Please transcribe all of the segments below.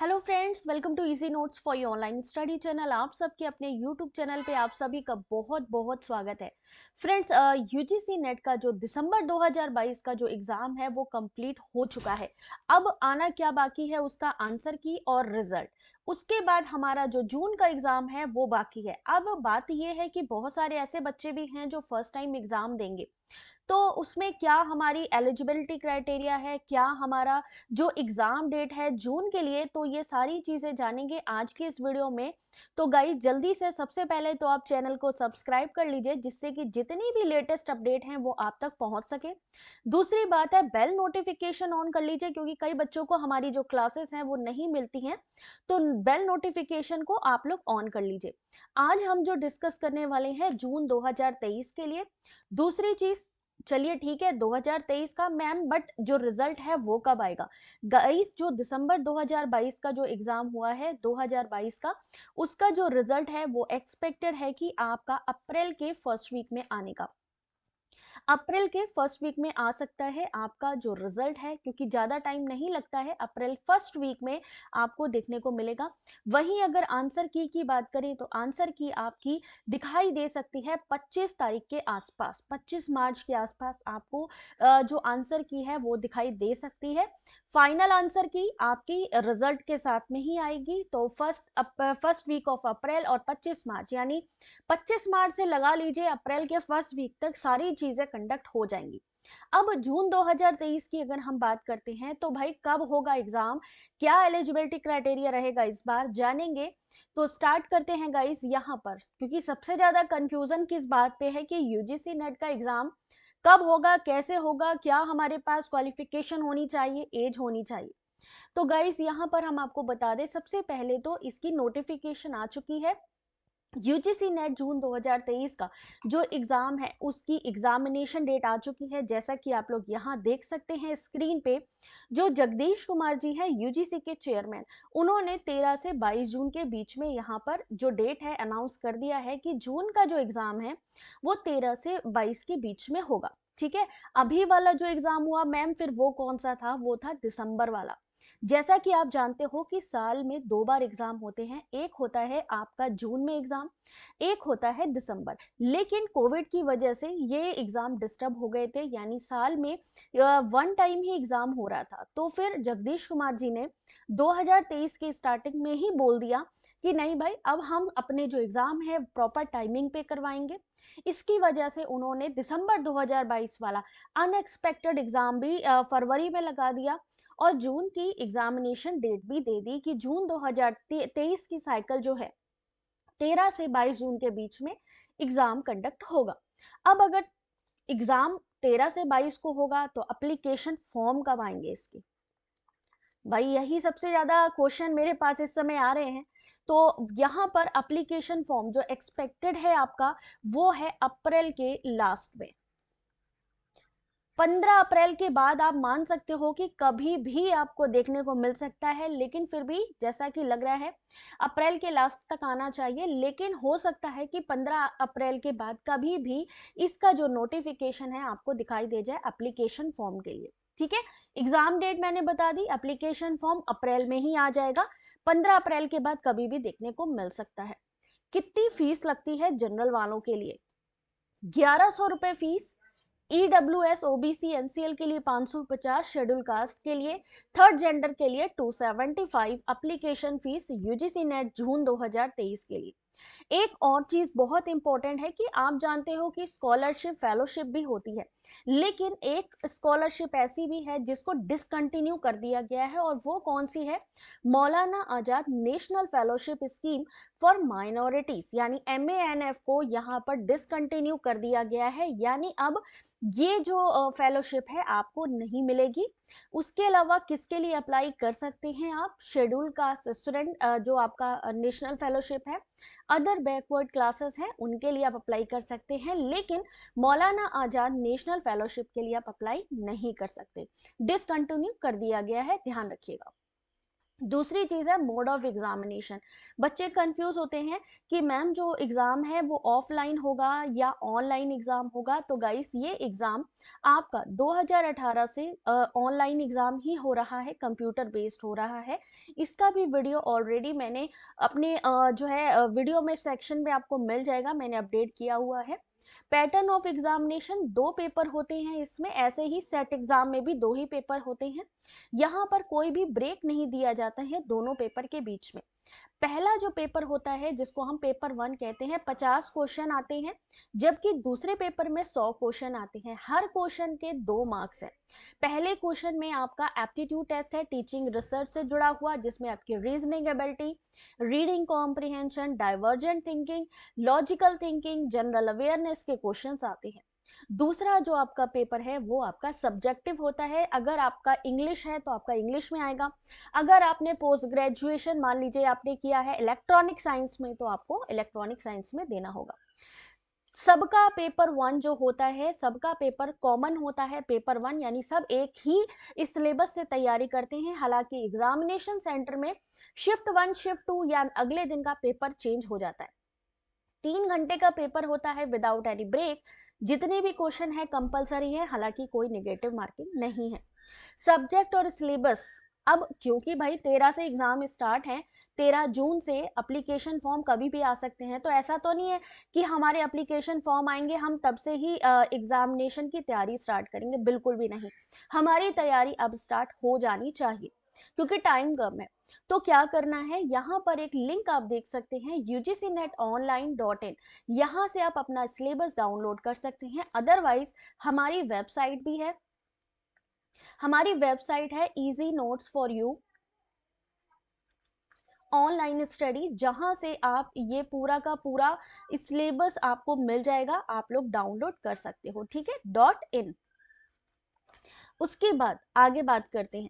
Hello friends, welcome to easy notes for your online study channel. आप सबके अपने YouTube channel पे आप सभी का बहुत बहुत स्वागत है। फ्रेंड्स, यूजीसी नेट का जो दिसंबर 2022 का जो एग्ज़ाम है वो कंप्लीट हो चुका है। अब आना क्या बाकी है, उसका आंसर की और रिजल्ट। उसके बाद हमारा जो जून का एग्ज़ाम है वो बाकी है। अब बात ये है कि बहुत सारे ऐसे बच्चे भी हैं जो फर्स्ट टाइम एग्ज़ाम देंगे, तो उसमें क्या हमारी एलिजिबिलिटी क्राइटेरिया है, क्या हमारा जो एग्ज़ाम डेट है जून के लिए, तो ये सारी चीज़ें जानेंगे आज की इस वीडियो में। तो गाइस, जल्दी से सबसे पहले तो आप चैनल को सब्सक्राइब कर लीजिए, जिससे कि जितनी भी लेटेस्ट अपडेट हैं वो आप तक पहुंच सके। दूसरी बात है, बेल नोटिफिकेशन ऑन कर लीजिए, क्योंकि कई बच्चों को हमारी जो क्लासेस हैं वो नहीं मिलती हैं, तो बेल नोटिफिकेशन को आप लोग ऑन कर लीजिए। आज हम जो डिस्कस करने वाले हैं जून 2023 के लिए। दूसरी चीज, चलिए ठीक है 2023 का मैम, बट जो रिजल्ट है वो कब आएगा? गाइस, जो दिसंबर 2022 का जो एग्जाम हुआ है 2022 का, उसका जो रिजल्ट है वो एक्सपेक्टेड है कि आपका अप्रैल के फर्स्ट वीक में आने का। अप्रैल के फर्स्ट वीक में आ सकता है आपका जो रिजल्ट है, क्योंकि ज़्यादा टाइम नहीं लगता है, अप्रैल फर्स्ट वीक में आपको देखने को मिलेगा। वहीं अगर आंसर की बात करें तो आंसर की आपकी दिखाई दे सकती है 25 तारीख के आसपास, 25 मार्च के आसपास आपको जो आंसर की है वो दिखाई दे सकती है। फाइनल आंसर की आपकी रिजल्ट के साथ में ही आएगी, तो फर्स्ट वीक ऑफ अप्रैल और 25 मार्च, यानी 25 मार्च से लगा लीजिए अप्रैल के फर्स्ट वीक तक सारी चीजें कंडक्ट हो जाएंगी। अब जून 2023 की अगर हम बात करते हैं तो भाई कब होगा एग्जाम, क्या एलिजिबिलिटी क्राइटेरिया रहेगा इस बार, जानेंगे। तो स्टार्ट करते हैं गाइस यहाँ पर, क्योंकि सबसे ज्यादा कंफ्यूजन किस बात पे है कि यूजीसी नेट का एग्जाम कब होगा, कैसे होगा, क्या हमारे पास क्वालिफिकेशन होनी चाहिए, एज होनी चाहिए। तो गाइस यहाँ पर हम आपको बता दें, सबसे पहले तो इसकी नोटिफिकेशन आ चुकी है। यूजीसी नेट जून 2023 का जो एग्जाम है उसकी एग्जामिनेशन डेट आ चुकी है, जैसा कि आप लोग यहाँ देख सकते हैं स्क्रीन पे। जो जगदीश कुमार जी हैं यूजीसी के चेयरमैन, उन्होंने 13 से 22 जून के बीच में यहाँ पर जो डेट है अनाउंस कर दिया है कि जून का जो एग्जाम है वो 13 से 22 के बीच में होगा। ठीक है, अभी वाला जो एग्जाम हुआ मैम, फिर वो कौन सा था? वो था दिसंबर वाला। जैसा कि आप जानते हो कि साल में 2 बार एग्जाम होते हैं, एक होता है आपका जून में एग्जाम, एक होता है दिसंबर। लेकिन कोविड की वजह से ये एग्जाम डिस्टर्ब हो गए थे, यानी साल में वन टाइम ही एग्जाम हो रहा था। तो फिर जगदीश कुमार जी ने 2023 के स्टार्टिंग में ही बोल दिया कि नहीं भाई, अब हम अपने जो एग्जाम है प्रॉपर टाइमिंग पे करवाएंगे। इसकी वजह से उन्होंने दिसंबर 2022 वाला अनएक्सपेक्टेड एग्जाम भी फरवरी में लगा दिया, और जून की एग्जामिनेशन डेट भी दे दी कि जून 2023 की साइकिल जो है 13 से 22 जून के बीच में एग्जाम कंडक्ट होगा। अब अगर एग्जाम 13 से 22 को होगा तो एप्लीकेशन फॉर्म कब आएंगे इसके? भाई यही सबसे ज्यादा क्वेश्चन मेरे पास इस समय आ रहे हैं। तो यहाँ पर एप्लीकेशन फॉर्म जो एक्सपेक्टेड है आपका, वो है अप्रैल के लास्ट में। 15 अप्रैल के बाद आप मान सकते हो कि कभी भी आपको देखने को मिल सकता है, लेकिन फिर भी जैसा कि लग रहा है अप्रैल के लास्ट तक आना चाहिए। लेकिन हो सकता है कि 15 अप्रैल के बाद कभी भी इसका जो नोटिफिकेशन है आपको दिखाई दे जाए एप्लीकेशन फॉर्म के लिए। ठीक है, एग्जाम डेट मैंने बता दी, एप्लीकेशन फॉर्म अप्रैल में ही आ जाएगा, 15 अप्रैल के बाद कभी भी देखने को मिल सकता है। कितनी फीस लगती है जनरल वालों के लिए? 1100 रुपए फीस। ईडब्ल्यूएस ओबीसी एनसीएल के लिए 550, शेड्यूल कास्ट के लिए, थर्ड जेंडर के लिए 275 एप्लीकेशन फीस यूजीसी नेट जून 2023 के लिए। एक और चीज बहुत इंपॉर्टेंट है कि आप जानते हो कि स्कॉलरशिप फेलोशिप भी होती है, लेकिन एक स्कॉलरशिप ऐसी भी है जिसको डिसकंटिन्यू कर दिया गया है, और वो कौन सी है? Maulana Azad national fellowship scheme for minorities, यानी MANF को यहाँ पर डिसकंटिन्यू कर दिया गया है, यानी अब ये जो फेलोशिप है आपको नहीं मिलेगी। उसके अलावा किसके लिए अप्लाई कर सकते हैं आप? शेड्यूल कास्ट स्टूडेंट, जो आपका नेशनल फेलोशिप है, अदर बैकवर्ड क्लासेस हैं उनके लिए आप अप्लाई कर सकते हैं, लेकिन मौलाना आजाद नेशनल फेलोशिप के लिए आप अप्लाई नहीं कर सकते, डिसकंटिन्यू कर दिया गया है, ध्यान रखिएगा। दूसरी चीज है मोड ऑफ एग्जामिनेशन। बच्चे कंफ्यूज होते हैं कि मैम जो एग्जाम है वो ऑफलाइन होगा या ऑनलाइन एग्जाम होगा। तो गाइस ये एग्जाम आपका 2018 से ऑनलाइन एग्जाम ही हो रहा है, कंप्यूटर बेस्ड हो रहा है। इसका भी वीडियो ऑलरेडी मैंने अपने जो है वीडियो में सेक्शन में आपको मिल जाएगा, मैंने अपडेट किया हुआ है। पैटर्न ऑफ एग्जामिनेशन, 2 पेपर होते हैं इसमें, ऐसे ही सेट एग्जाम में भी 2 ही पेपर होते हैं। यहाँ पर कोई भी ब्रेक नहीं दिया जाता है दोनों पेपर के बीच में। पहला जो पेपर होता है जिसको हम पेपर 1 कहते हैं, 50 क्वेश्चन आते हैं, जबकि दूसरे पेपर में 100 क्वेश्चन आते हैं। हर क्वेश्चन के 2 मार्क्स है। पहले क्वेश्चन में आपका एप्टीट्यूड टेस्ट है टीचिंग रिसर्च से जुड़ा हुआ, जिसमें आपकी reasoning ability, reading comprehension, divergent thinking, logical thinking, general awareness के क्वेश्चंस आते हैं। दूसरा जो आपका पेपर है वो आपका सब्जेक्टिव होता है। अगर आपका इंग्लिश है तो आपका इंग्लिश में आएगा। अगर आपने पोस्ट ग्रेजुएशन मान लीजिए आपने किया है इलेक्ट्रॉनिक साइंस में, तो आपको इलेक्ट्रॉनिक साइंस में देना होगा। सबका पेपर 1 जो होता है, सबका पेपर कॉमन होता है, पेपर 1, यानी सब एक ही इस सिलेबस से तैयारी करते हैं। हालांकि एग्जामिनेशन सेंटर में शिफ्ट 1 शिफ्ट 2 या अगले दिन का पेपर चेंज हो जाता है। 3 घंटे का पेपर होता है विदाउट एनी ब्रेक। जितने भी क्वेश्चन है कंपलसरी है, हालांकि कोई नेगेटिव मार्किंग नहीं है। सब्जेक्ट और सिलेबस, अब क्योंकि भाई 13 से एग्जाम स्टार्ट है, 13 जून से एप्लीकेशन फॉर्म कभी भी आ सकते हैं। तो ऐसा तो नहीं है कि हमारे एप्लीकेशन फॉर्म आएंगे हम तब से ही एग्जामिनेशन की तैयारी स्टार्ट करेंगे, बिल्कुल भी नहीं। हमारी तैयारी अब स्टार्ट हो जानी चाहिए क्योंकि टाइम कम है। तो क्या करना है, यहाँ पर एक लिंक आप देख सकते हैं ugcnetonline.in, यहाँ से आप अपना सिलेबस डाउनलोड कर सकते हैं। अदरवाइज हमारी वेबसाइट भी है, हमारी वेबसाइट है easy notes for you online study, जहां से आप ये पूरा का पूरा सिलेबस आपको मिल जाएगा, आप लोग डाउनलोड कर सकते हो, ठीक है, .in। उसके बाद आगे बात करते हैं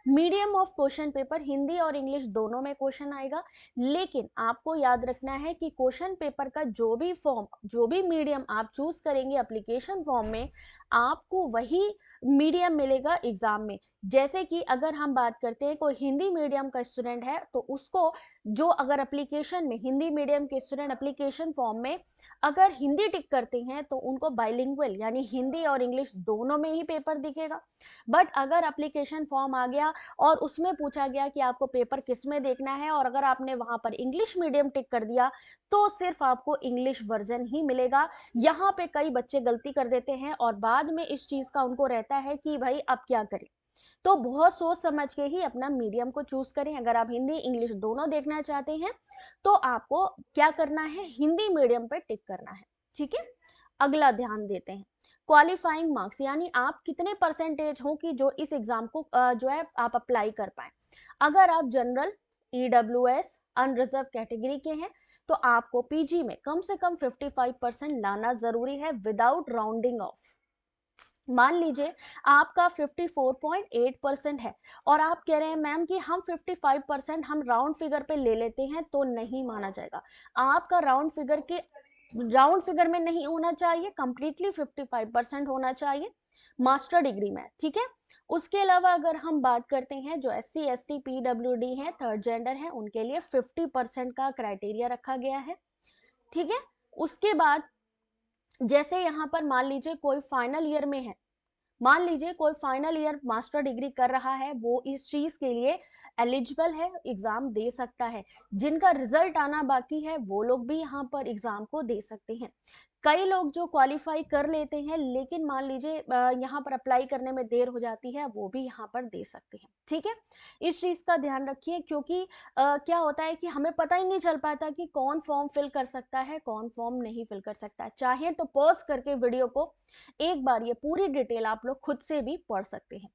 medium of question paper, Hindi और इंग्लिश दोनों में क्वेश्चन आएगा। लेकिन आपको याद रखना है कि क्वेश्चन पेपर का जो भी फॉर्म, जो भी मीडियम आप चूज करेंगे एप्लीकेशन फॉर्म में, आपको वही मीडियम मिलेगा एग्जाम में। जैसे कि अगर हम बात करते हैं कोई हिंदी मीडियम का स्टूडेंट है, तो उसको जो अगर एप्लीकेशन में हिंदी मीडियम के स्टूडेंट एप्लीकेशन फॉर्म में अगर हिंदी टिक करते हैं तो उनको बाइलिंगुअल यानी हिंदी और इंग्लिश दोनों में ही पेपर दिखेगा। बट अगर एप्लीकेशन फॉर्म आ गया और उसमें पूछा गया कि आपको पेपर किस में देखना है, और अगर आपने वहां पर इंग्लिश मीडियम टिक कर दिया, तो सिर्फ आपको इंग्लिश वर्जन ही मिलेगा। यहाँ पे कई बच्चे गलती कर देते हैं और बाद में इस चीज का उनको रहता है कि भाई अब क्या करें। तो बहुत सोच समझ के ही अपना मीडियम को चूज करें। अगर आप हिंदी इंग्लिश दोनों देखना चाहते हैं तो आपको क्या करना है, हिंदी मीडियम पे टिक करना है, ठीक है। अगला ध्यान देते हैं क्वालिफाइंग मार्क्स, यानी आप कितने परसेंटेज हो कि जो इस एग्जाम को जो है आप अप्लाई कर पाए। अगर आप जनरल, ईडब्ल्यूएस, अनरिजर्व कैटेगरी के हैं, तो आपको पीजी में कम से कम 55% लाना जरूरी है विदाउट राउंडिंग ऑफ। मान लीजिए आपका 54.8% है और आप कह रहे हैं मैम कि हम 55% हम राउंड फिगर पे ले लेते हैं, तो नहीं माना जाएगा। आपका राउंड फिगर में नहीं होना चाहिए, कंप्लीटली 55% होना चाहिए मास्टर डिग्री में, ठीक है। उसके अलावा अगर हम बात करते हैं जो SC ST PWD है, थर्ड जेंडर है, उनके लिए 50% का क्राइटेरिया रखा गया है, ठीक है। उसके बाद जैसे यहाँ पर मान लीजिए कोई फाइनल ईयर में है, मान लीजिए कोई फाइनल ईयर मास्टर डिग्री कर रहा है, वो इस चीज के लिए एलिजिबल है, एग्जाम दे सकता है। जिनका रिजल्ट आना बाकी है वो लोग भी यहाँ पर एग्जाम को दे सकते हैं। कई लोग जो क्वालिफाई कर लेते हैं लेकिन मान लीजिए यहाँ पर अप्लाई करने में देर हो जाती है, वो भी यहाँ पर दे सकते हैं, ठीक है। इस चीज का ध्यान रखिए क्योंकि क्या होता है कि हमें पता ही नहीं चल पाता कि कौन फॉर्म फिल कर सकता है, कौन फॉर्म नहीं फिल कर सकता है। चाहे तो पॉज करके वीडियो को एक बार ये पूरी डिटेल आप लोग खुद से भी पढ़ सकते हैं,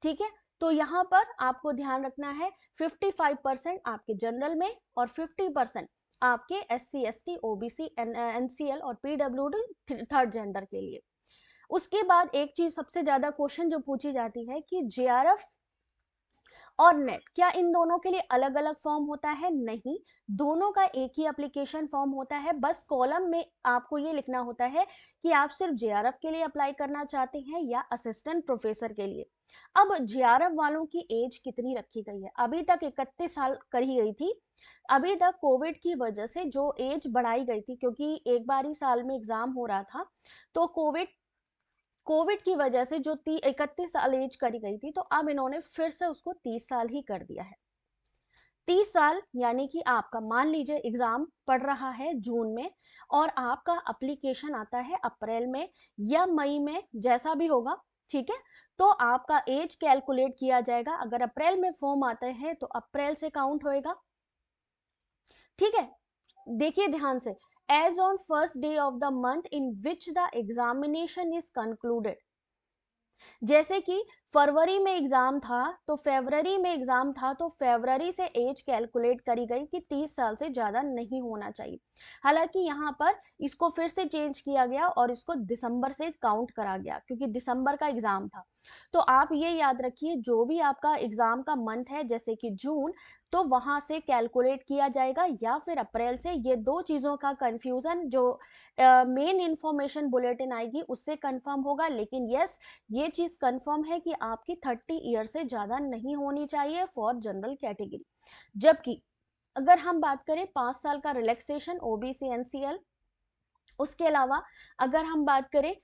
ठीक है। तो यहाँ पर आपको ध्यान रखना है 55% आपके जनरल में और 50% आपके SC ST OBC NCL और PWD थर्ड जेंडर के लिए। उसके बाद एक चीज सबसे ज्यादा क्वेश्चन जो पूछी जाती है कि JRF और नेट, क्या इन दोनों के लिए अलग अलग फॉर्म होता है? नहीं, दोनों का एक ही एप्लीकेशन फॉर्म होता है। बस कॉलम में आपको ये लिखना होता है कि आप सिर्फ जेआरएफ के लिए अप्लाई करना चाहते हैं या असिस्टेंट प्रोफेसर के लिए। अब जेआरएफ वालों की एज कितनी रखी गई है? अभी तक 31 साल करी गई थी। अभी तक कोविड की वजह से जो एज बढ़ाई गई थी, क्योंकि एक बार ही साल में एग्जाम हो रहा था, तो कोविड कोविड की वजह से जो 31 साल एज करी गई थी, तो अब इन्होंने फिर से उसको 30 साल ही कर दिया है। 30 साल यानी कि आपका मान लीजिए एग्जाम पड़ रहा है जून में और आपका एप्लीकेशन आता है अप्रैल में या मई में, जैसा भी होगा, ठीक है। तो आपका एज कैलकुलेट किया जाएगा। अगर अप्रैल में फॉर्म आता है तो अप्रैल से काउंट होएगा, ठीक है। देखिए ध्यान से, as on first day of the month in which the examination is concluded. जैसे कि फरवरी में एग्जाम था तो फरवरी में एग्जाम था तो फरवरी से एज कैलकुलेट करी गई कि 30 साल से ज्यादा नहीं होना चाहिए। हालांकि यहाँ पर इसको फिर से चेंज किया गया और इसको दिसंबर से काउंट करा गया, क्योंकि दिसंबर का एग्जाम था। तो आप ये याद रखिए, जो भी आपका एग्जाम का मंथ है जैसे कि जून, तो वहां से कैलकुलेट किया जाएगा या फिर अप्रैल से। ये दो चीजों का कंफ्यूजन जो मेन इंफॉर्मेशन बुलेटिन आएगी उससे कंफर्म होगा। लेकिन यस, ये चीज कंफर्म है कि आपकी 30 ईयर से ज्यादा नहीं होनी चाहिए फॉर जनरल कैटेगरी। जबकि अगर हम बात करें 5 साल का रिलैक्सेशन ओबीसी एनसीएल, उसके अलावा अगर हम बात करें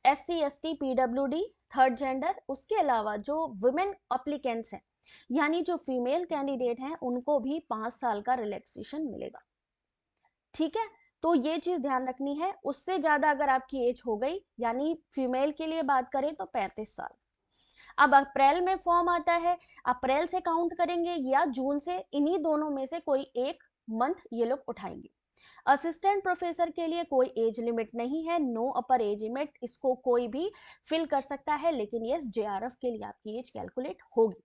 SC ST PWD third gender, उसके अलावा जो वुमेन अप्लीकेंट्स हैं यानी जो फीमेल कैंडिडेट हैं, उनको भी 5 साल का रिलैक्सेशन मिलेगा, ठीक है। तो ये चीज ध्यान रखनी है। उससे ज्यादा अगर आपकी एज हो गई, यानी फीमेल के लिए बात करें तो 35 साल। अब अप्रैल में फॉर्म आता है, अप्रैल से काउंट करेंगे या जून से, इन्हीं दोनों में से कोई एक मंथ ये लोग उठाएंगे। असिस्टेंट प्रोफेसर के लिए कोई एज लिमिट नहीं है, नो अपर एज लिमिट, इसको कोई भी फिल कर सकता है। लेकिन यस, जेआरएफ के लिए आपकी एज कैलकुलेट होगी।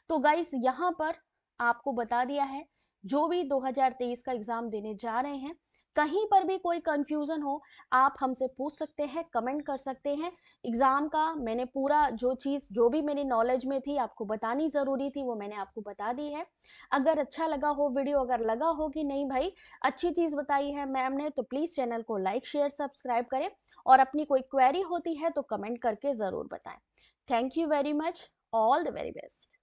तो गाइस यहाँ पर आपको बता दिया है, जो भी 2023 का एग्जाम देने जा रहे हैं, कहीं पर भी कोई कंफ्यूजन हो, आप हमसे पूछ सकते हैं, कमेंट कर सकते हैं। एग्जाम का मैंने पूरा जो चीज जो भी मेरी नॉलेज में थी आपको बतानी जरूरी थी, वो मैंने आपको बता दी है। अगर अच्छा लगा हो वीडियो, अगर लगा हो कि नहीं भाई अच्छी चीज बताई है मैम ने, तो प्लीज चैनल को लाइक शेयर सब्सक्राइब करें। और अपनी कोई क्वेरी होती है तो कमेंट करके जरूर बताएं। Thank you very much, all the very best.